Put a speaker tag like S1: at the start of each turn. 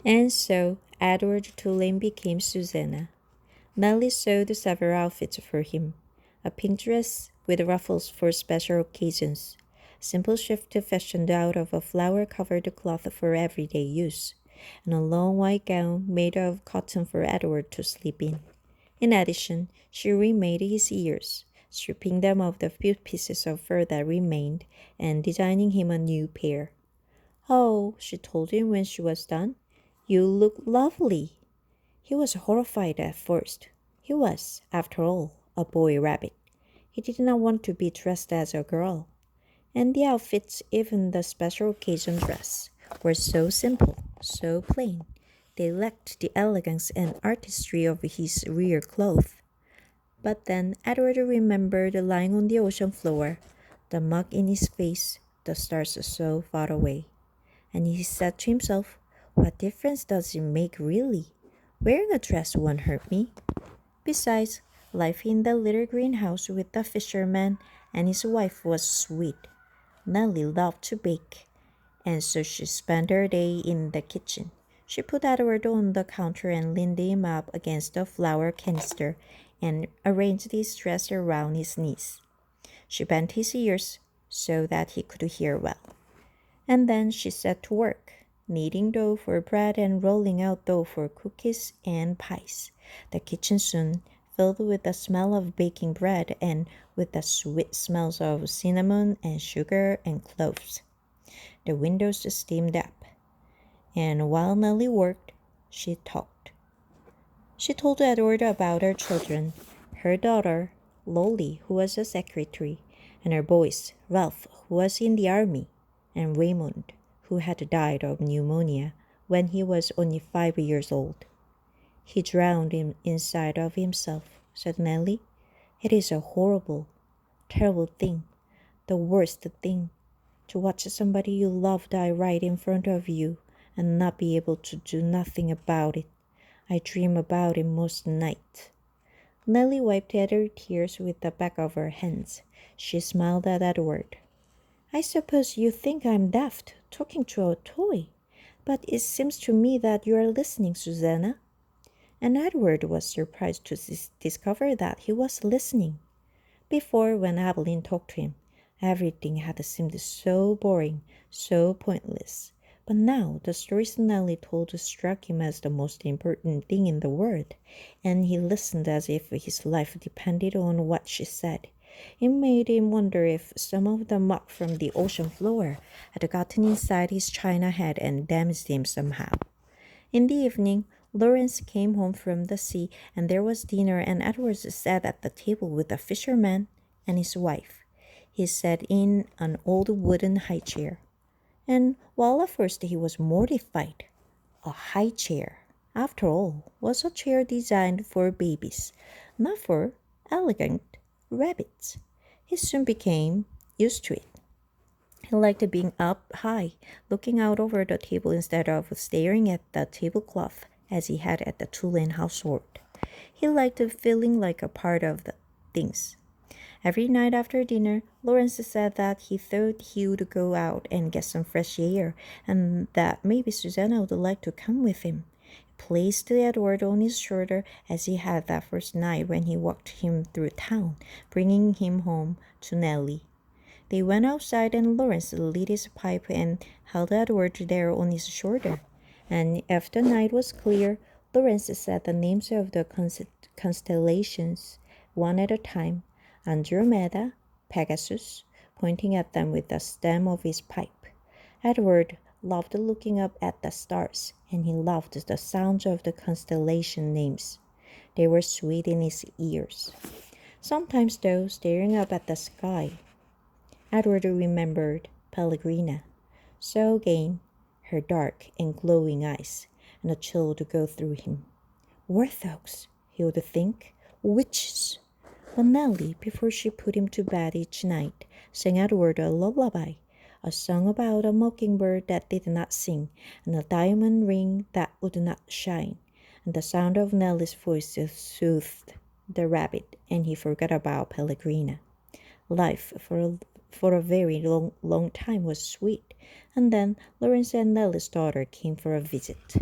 S1: And so Edward Tulane became Susanna. Nellie sewed several outfits for him. A pink dress with ruffles for special occasions. Simple shift fashioned out of a flower-covered cloth for everyday use. And a long white gown made of cotton for Edward to sleep in. In addition, she remade his ears, stripping them of the few pieces of fur that remained and designing him a new pair. "Oh," she told him when she was done, "you look lovely." He was horrified at first. He was, after all, a boy rabbit. He did not want to be dressed as a girl. And the outfits, even the special occasion dress, were so simple, so plain. They lacked the elegance and artistry of his real clothes. But then Edward remembered lying on the ocean floor, the mug in his face, the stars so far away. And he said to himself, "What difference does it make really? Wearing a dress won't hurt me." Besides, life in the little greenhouse with the fisherman and his wife was sweet. Nellie loved to bake, and so she spent her day in the kitchen. She put Edward on the counter and leaned him up against the flour canister and arranged his dress around his knees. She bent his ears so that he could hear well. And then she set to work, kneading dough for bread and rolling out dough for cookies and pies. The kitchen soon filled with the smell of baking bread and with the sweet smells of cinnamon and sugar and cloves. The windows steamed up, and while Nellie worked, she talked. She told Edward about her children, her daughter, Lolly, who was a secretary, and her boys, Ralph, who was in the army, and Raymond, who had died of pneumonia when he was only 5 years old. "He drowned inside of himself," said Nellie. "It is a horrible, terrible thing, the worst thing, to watch somebody you love die right in front of you and not be able to do nothing about it. I dream about it most nights." Nellie wiped at her tears with the back of her hands. She smiled at Edward. "I suppose you think I'm daft, talking to a toy, but it seems to me that you are listening, Susanna." And Edward was surprised to discover that he was listening. Before, when Evelyn talked to him, everything had seemed so boring, so pointless. But now the stories Nellie told struck him as the most important thing in the world, and he listened as if his life depended on what she said. It made him wonder if some of the muck from the ocean floor had gotten inside his china head and damaged him somehow. In the evening, Lawrence came home from the sea, and there was dinner, and Edward sat at the table with the fisherman and his wife. He sat in an old wooden high chair. And while at first he was mortified, a high chair, after all, was a chair designed for babies, not for elegant rabbits. He soon became used to it. He liked being up high, looking out over the table instead of staring at the tablecloth as he had at the Tulane household. He liked feeling like a part of the things. Every night after dinner, Lawrence said that he thought he would go out and get some fresh air, and that maybe Susanna would like to come with him. He placed Edward on his shoulder as he had that first night when he walked him through town, bringing him home to Nellie. They went outside, and Lawrence lit his pipe and held Edward there on his shoulder. And if the night was clear, Lawrence said the names of the constellations, one at a time: Andromeda, Pegasus, pointing at them with the stem of his pipe. Edward loved looking up at the stars, and he loved the sounds of the constellation names. They were sweet in his ears. Sometimes, though, staring up at the sky, Edward remembered Pellegrina, so again, her dark and glowing eyes, and a chill would go through him. Warthogs, he would think, witches. But Nellie, before she put him to bed each night, sang Edward a lullaby, a song about a mockingbird that did not sing, and a diamond ring that would not shine. And the sound of Nellie's voice soothed the rabbit, and he forgot about Pellegrina. Life for a very long time was sweet, and then Lawrence and Nellie's daughter came for a visit.